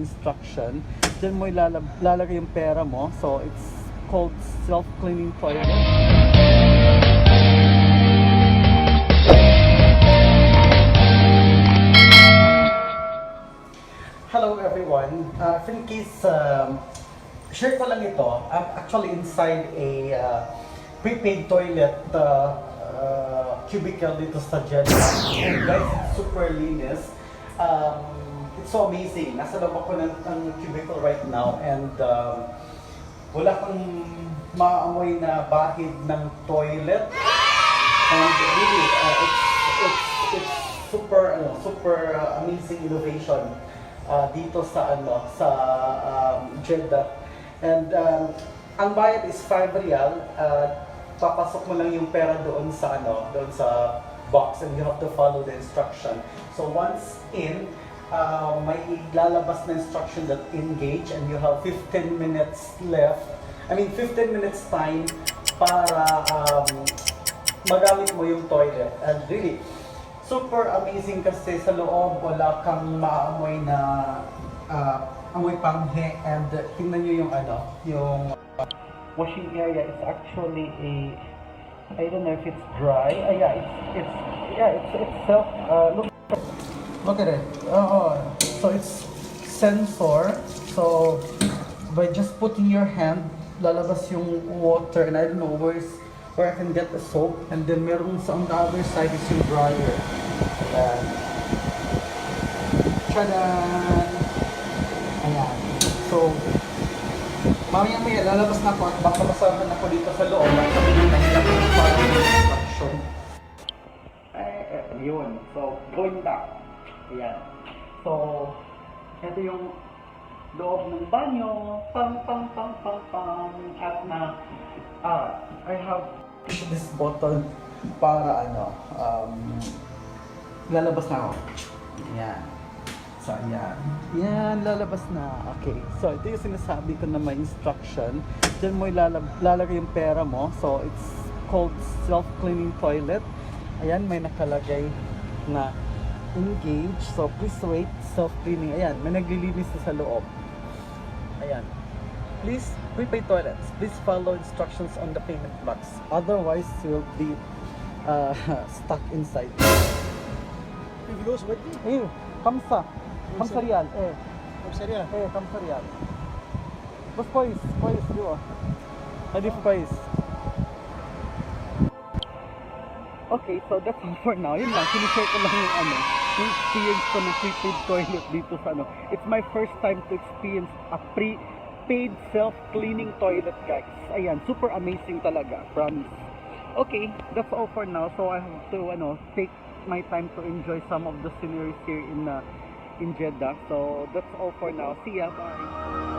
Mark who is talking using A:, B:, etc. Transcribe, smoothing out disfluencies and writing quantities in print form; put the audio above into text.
A: instruction. Diyan mo lalagay yung pera mo. So it's called self-cleaning toilet. Hello everyone. In case share ko lang ito. I'm actually inside a prepaid toilet cubicle dito sa Jeddah. And guys, it's super linis. It's so amazing. Nasa loob ako ng cubicle right now and wala kang maamoy na bahid ng toilet. And really, it's super amazing innovation dito sa Jeddah. And ang bayad is 5 riyal. Papasok mo lang yung pera doon sa box and you have to follow the instruction. So once in, may lalabas na instruction that engage and you have 15 minutes left. 15 minutes time para magamit mo yung toilet. And really, super amazing kasi sa loob wala kang maamoy na amoy panghe. And tingnan nyo yung washing area is actually I don't know if it's dry. It's self look at it. So it's sensor. So by just putting your hand, lalabas yung water, and I don't know where I can get the soap. And then meron on the other side is yung dryer. Tadaan! Ayan. So mamaya lalabas na ako at baka masahan ako dito sa loob at sabi nyo nahilap yung parang instruction. Yun. So going back. Ayan. So ito yung loob ng banyo. Pang. At I have this bottle para lalabas na ako. Ayan. So, yan, lalabas na. Okay, so ito yung sinasabi ko na may instruction. Diyan mo lalagay yung pera mo. So, it's called self-cleaning toilet. Ayan, may nakalagay na engage. So, please wait, self-cleaning. Ayan, may naglilinis na sa loob. Ayan. Please, prepaid toilets. Please follow instructions on the payment box. Otherwise, you'll be stuck inside.
B: فلوس ودي؟
A: ايوه 5 ريال.
B: 5 ريال؟
A: 5 ريال. بس كويس جوا. نضيف كويس. Okay, so that's all for now. Yun lang, sinishare ko lang yung experience ko ng prepaid toilet dito sa It's my first time to experience a prepaid self-cleaning toilet, guys. Ayan, super amazing talaga, promise. Okay, that's all for now. So I have to take my time to enjoy some of the sceneries here in Jeddah. So that's all for now. See ya, bye.